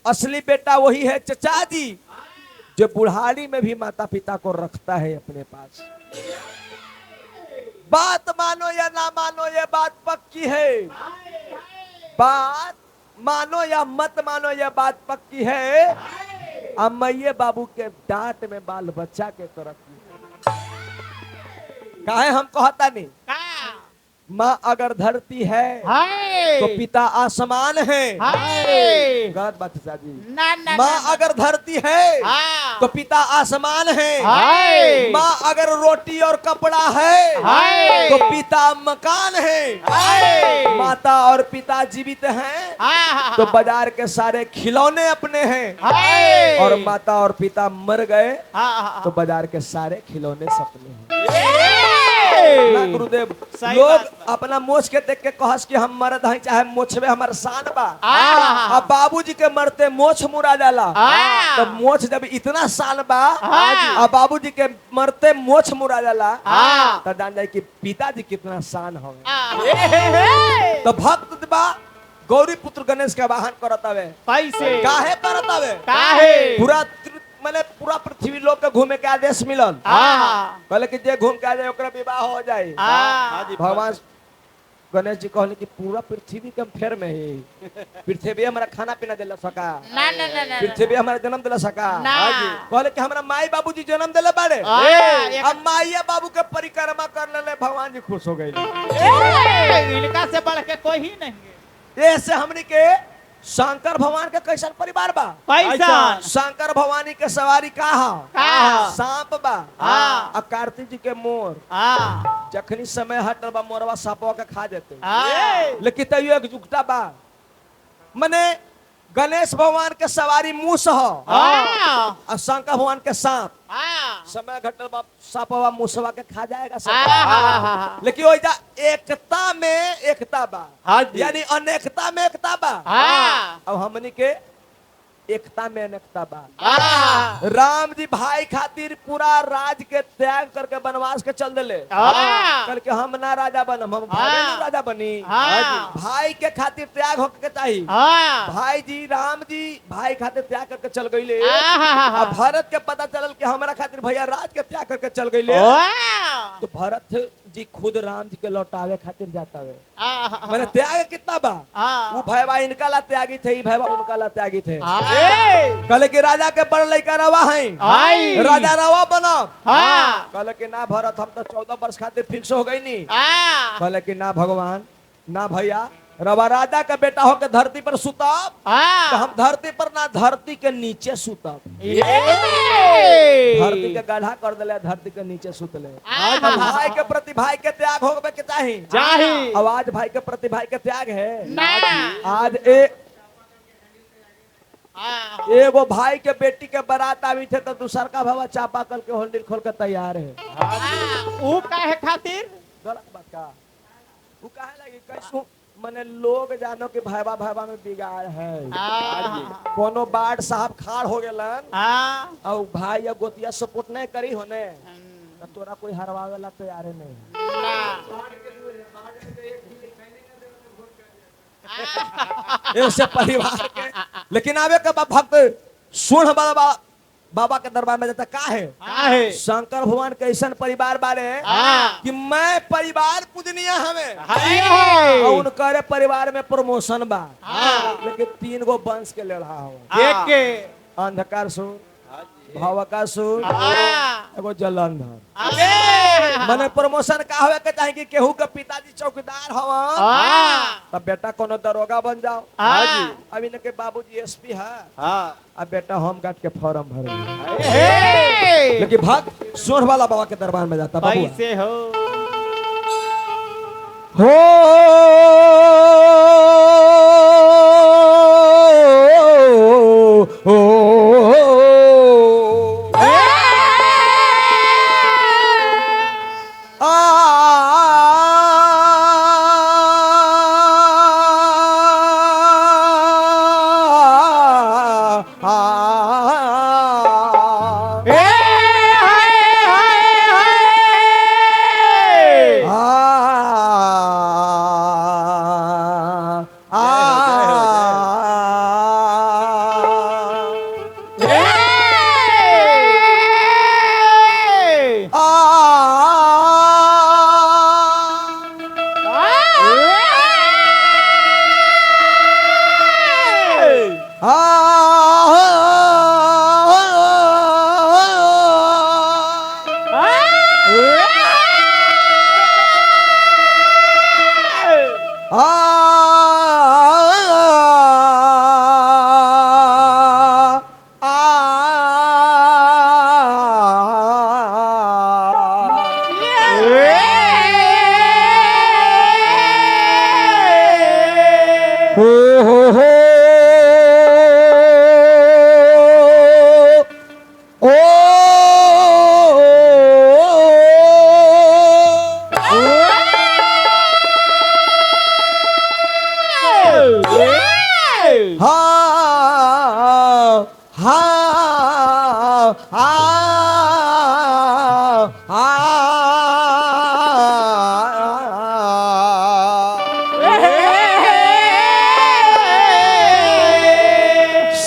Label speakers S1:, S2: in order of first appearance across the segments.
S1: असली बेटा वही है चचा जी जो बुढ़ारी में भी माता पिता को रखता है अपने पास। बात मानो या ना मानो ये बात पक्की है, बात मानो या मत मानो ये बात पक्की है। अम्मैये बाबू के डांट में बाल बच्चा के तरफ काहे हम कहता नहीं। माँ अगर धरती है तो पिता आसमान है। गलत बात है जी। माँ अगर धरती है तो पिता आसमान है। माँ अगर रोटी और कपड़ा है तो पिता मकान है। माता और पिता जीवित हैं तो बाजार के सारे खिलौने अपने हैं, और माता और पिता मर गए तो बाजार के सारे खिलौने सपने हैं। ना गुरुदेव, लोग अपना मोछ के देख के कहस कि हम मरद हैं चाहे मोछवे हमार शान बा। अब बाबूजी के मरते मोछ मुड़ा जाला तो मोछ जब इतना शान बा, अब बाबूजी के मरते मोछ मुड़ा जाला तो जान जाए कि पिताजी कितना शान हो। तो भक्त बा गौरी पुत्र गणेश के वाहन करत हवे। कैसे काहे करत हवे? काहे पूरा मैंने पूरा पृथ्वी लोग के घूमे के आदेश मिलल। कहले कि जे घूम के आ जाए ओकरा विवाह हो जाए। भगवान गणेश जी कहले कि पूरा पृथ्वी के फेर में ही पृथ्वी हमारा खाना पीना दिला सका, पृथ्वी हमारा जन्म दिला सका। कहले कि हमारा माई बाबू जी जन्म दिले बाड़े, अब माई बाबू के परिक्रमा कर ले भगवान जी खुश हो गए।
S2: इनका से बढ़ के कोई ही नहीं।
S1: ऐसे हमनी के शंकर भगवान के कैसन परिवार बा?
S2: कैसन?
S1: शंकर भवानी के सवारी का सांप बा आ कार्तिक जी के मोर। जखनी समय हटल बा मोरवा सांपवा के खा जेते, लेकिन तैयो एक जुगता बा। मने गणेश भगवान के सवारी मूस हो और शंकर भगवान के सांप। समय घटल बा सांपवा मूसवा के खा जाएगा, लेकिन ओइजा एकता में एकता बा, यानी अनेकता में एकता बा। अब हमनी के एकता में अनेकता बा। राम जी भाई खातिर पूरा राज के त्याग करके वनवास के चल दिले। कल के हम ना राजा बनम, हम भाई राजा बनी। भाई के खातिर त्याग होके के चाहिए। भाई जी राम जी भाई खातिर त्याग करके चल गईले। अब भरत के पता चलल कि हमारा खातिर भैया राज के त्याग करके चल गईले, तो भरत जी खुद राम जी के लौटावे खातिर जाता है। मैंने त्याग कितना बा? वो भैया इनका ला त्यागी थे, भैया उनका ला त्यागी थे। कहले कि राजा के बड़ लड़का रवा है, राजा रवा बना। कहले कि ना भरत हम तो 14 वर्ष खातिर फिक्स हो गई नी। कहले कि ना भगवान ना भैया, रवा राजा का बेटा होकर धरती पर सुतब तो हम धरती पर ना धरती के नीचे सुतब। धरती के गड्ढा कर दिले, धरती के नीचे सुतले। भाई के प्रति भाई के त्याग होवे के चाहिए। आवाज भाई के प्रति भाई के त्याग है। आज एगो भाई के बेटी के बारात आई थे तो दूसर का भावा चापा कल के होल्डिंग खोल के तैयार है।
S2: वो काहे खातिर?
S1: गलत बात का वो काहे लगी? कैसो मने लोग जानो कि भाईबा भाईबा में बिगाड़ है। कोनो बाढ़ साहब खाड़ हो गेलन और भाई या गोतिया सपोर्ट नहीं करी होने तो तोरा कोई हरवावे वाला तैयार नहीं। ऐसे परिवार के लेकिन आवे के भक्त सुन बाबा के दरबार में जाता का है? शंकर भगवान कैसन परिवार बारे कि मैं परिवार पूजनीय हमें और उनके परिवार में प्रमोशन बा, लेकिन 3 गो वंश के लड़ा हो। अंधकार सुर, भावकासुर, एगो जलंधर। मने प्रमोशन का होवे के चाहिए कि केहू के पिताजी चौकीदार हवन तब बेटा कोनो दरोगा बन जाओ। अभी न के बाबूजी एसपी है, अब बेटा होम गार्ड के फॉर्म भरे। लेकिन भक्त सोढ़ वाला बाबा के दरबार में जाता बाबू
S2: कैसे हो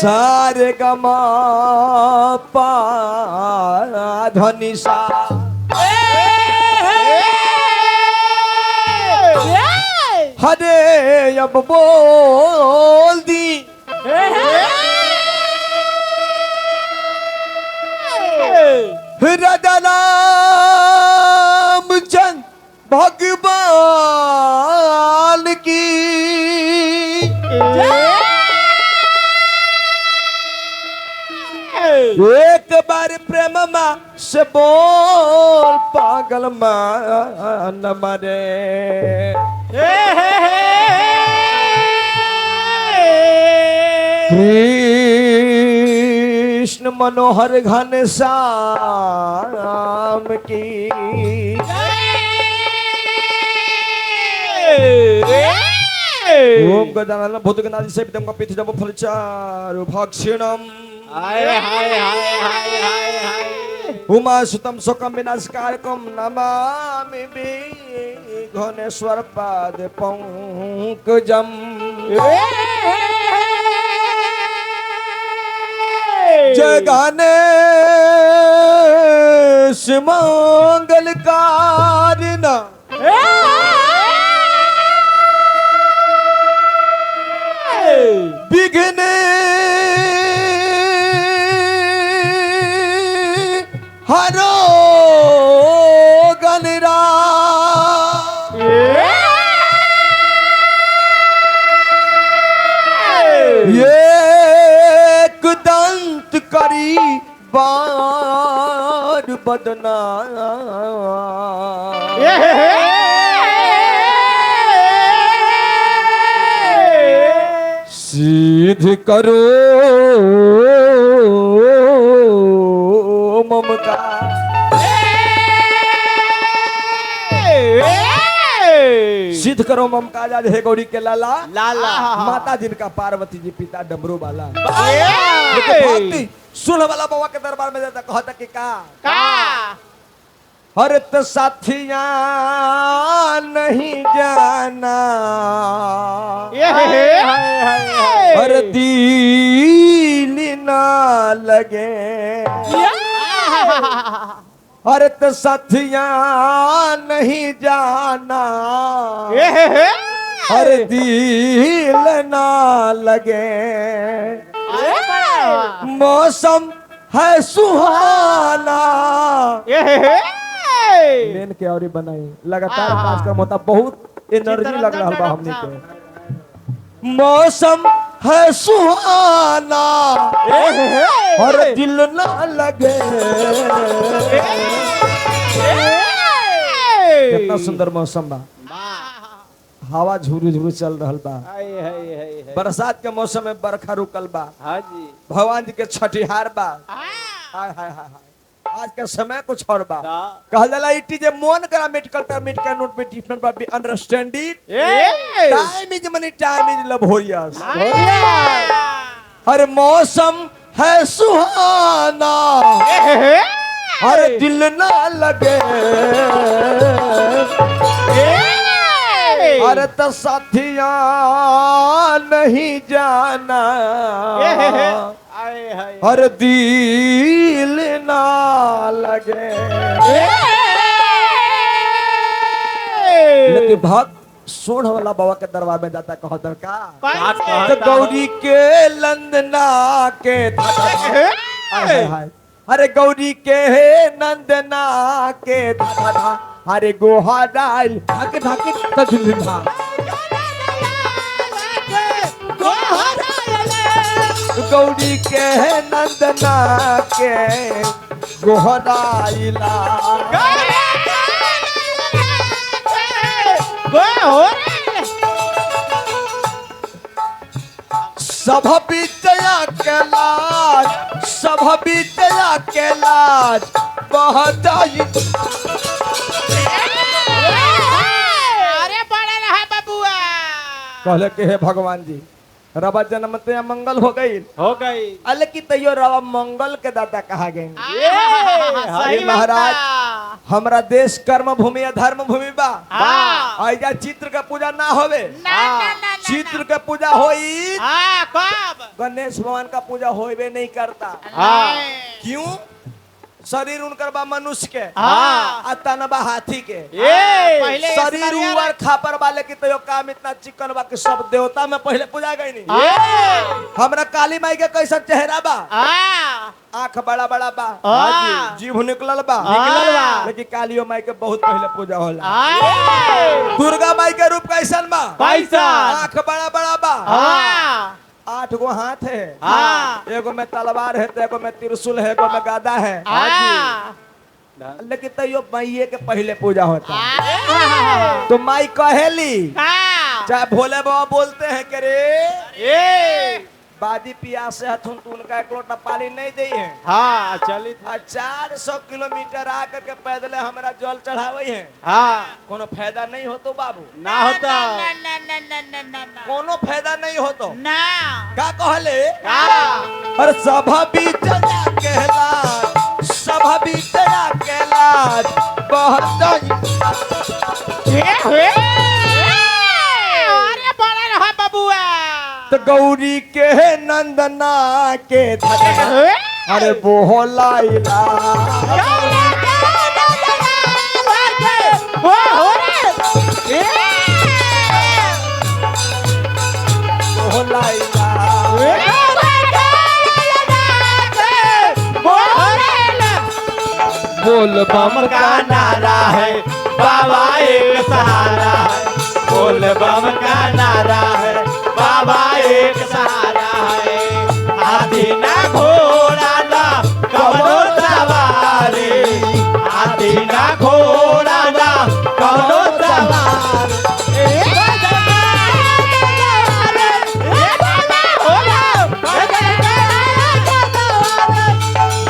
S1: सारे गमा पा ध्वनि सा हरे अब बोल दी राजा रामचंद्र भगवान की एक बार प्रेम मा से बोल पागल मान मरे कृष्ण मनोहर घनश्याम की ओम गजानन भूतगणाधि सेवितम कपितम फलचारु भक्षणम उमा सुतम शोकम विनाशकारकम नमामि विघ्नेश्वर पाद पंकजम जय गणेश मंगलकारिण विघ्न हरो गणरा एक दंत करी बार बदना सिद्ध करो ममता सिद्ध करो ममकाज आज है गौरी के लाला
S2: लाला
S1: माता जिनका पार्वती जी पिता डमरू वाला भक्ति सुन वाला बाबा के दरबार में जाता कहता कि का हर तो साथिया नहीं जाना हर दिल ना लगे हर तो साथिया नहीं जाना हर दिल ना लगे मौसम है सुहाना लेन के और बनाई लगातार कार्यक्रम होता बहुत एनर्जी लग रहा बा हमने के मौसम है सुहाना और दिल ना लगे कितना सुंदर मौसम बा हवा झुरू झुरू चल रहल बा बरसात के मौसम में बरखा रुकल बा भगवान जी के छठिहार बा हाय हाय हाय आज का समय कुछ और बा कहल जाला इट इज ए मोन करा medical term it can not be different but be understand it time is money time is laborious हर मौसम है सुहाना हर दिल ना लगे अरे तो साथिया नहीं जाना हर दिल ना लगे लेकिन भक्त सोढ़ वाला बाबा के दरबार में जाता कहो दरका
S2: कैसे?
S1: तो गौरी के लंदना के हाय हाय अरे गौरी के नंदना के धा अरे गोहाराइल ढाक ढाक तजलिमा गौरी के नंदना के गोहराइला सभ विजया के लाज सभ विजया के लाज बह जाई
S2: अरे बड़े रहा बबुआ
S1: कहले के हे भगवान जी रवा जन्म ते मंगल हो गई
S2: हो गई
S1: अल की तैयो रवा मंगल के दाता कहा गए
S2: सही
S1: महाराज
S2: महाराज
S1: हमरा देश कर्म भूमि या धर्म भूमि बा
S2: हाँ
S1: ऐजा चित्र के पूजा ना होवे
S2: ना
S1: चित्र के पूजा होई
S2: कब
S1: गणेश भगवान का पूजा होवे नहीं करता
S2: हाँ
S1: क्यों शरीर उनकर बा मनुष्य के
S2: हाँ।
S1: आ तन बा हाथी के
S2: पहले
S1: शरीर ऊपर खापर वाले की तो काम इतना चिकन बा कि सब देवता में पहले पूजा गई नहीं हमरा काली माई के कैसा चेहरा बा आंख बड़ा बड़ा बा
S2: हाँ।
S1: जीभ निकलल बा
S2: निकलल बा।
S1: लेकिन कालियो माई के बहुत पहले पूजा होला दुर्गा माई के रूप कैसन बा
S2: कैसन?
S1: आंख बड़ा बड़ा बा 8 गो हाथ है
S2: हाँ।
S1: एगो में तलवार है तो एगो में त्रिशूल है एगो में गदा है लेकिन तैयो माइये के पहले पूजा होता है तो माई कहेली चाहे भोले बाबा बोलते हैं कि रे बादी पियास से हथुन तो उनका एक लोटा पानी नहीं दी है
S2: हाँ चली
S1: 400 किलोमीटर आकर के पैदल हमारा जल चढ़ावे है
S2: हाँ
S1: कोनो फायदा नहीं हो तो बाबू
S2: ना होता
S1: कोनो फायदा नहीं हो तो
S2: ना
S1: का कहले
S2: का?
S1: और सभा बीतला कहलाज सभा बीतला कहलाज बहुत
S2: अरे बड़ा रहा बबुआ
S1: तो गौरी के नंदना के धरा अरे बोहलाइला बोहलाइला बोल बम
S2: का नारा है बाबा एक सहारा है बोल बम का नारा है बाबा एक सहारा है हाथी ना घोड़ा ना कौनो सवारी हाथी ना घोड़ा ना कौनो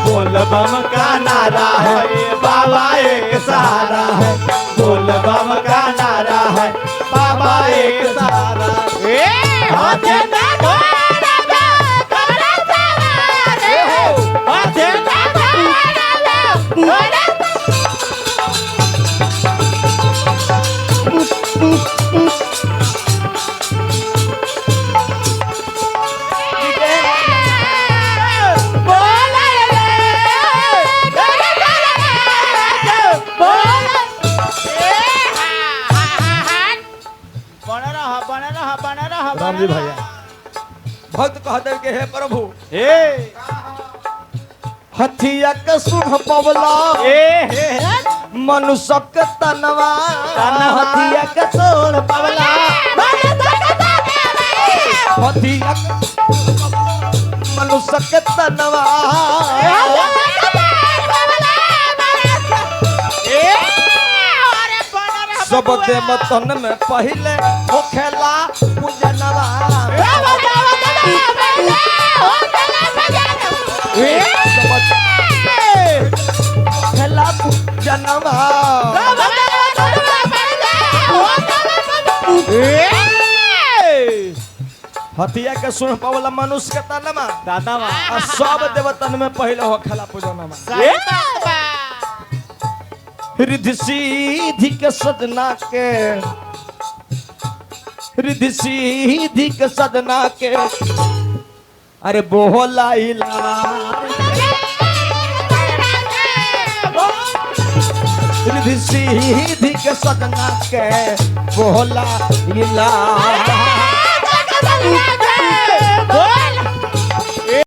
S2: बोल बम का नारा है बाबा एक सहारा है बोल बम का नारा है बाबा एक सहारा हाथे ना घोड़ा ना कौनो सवारी हाथे ना घोड़ा ना
S1: राम जी भैया भक्त कहते के हे प्रभु हथिया के सुन पवला मनुष्य के तनवा हथिया के सुन पवला हथिया मनुष्य के तनवा सब देव तन में पहले होखेला पूजनवा होखेला पूजनवा हथिया के सुन पवला मनुष्य के तनमा
S2: दादा
S1: और सब देवतन में पहले होखेला पूजनवा रिद्धि सीधी के सजना के रिद्धि सीधी के सजना के अरे बोहलाइला रिद्धि सीधी के सजना के बोला इला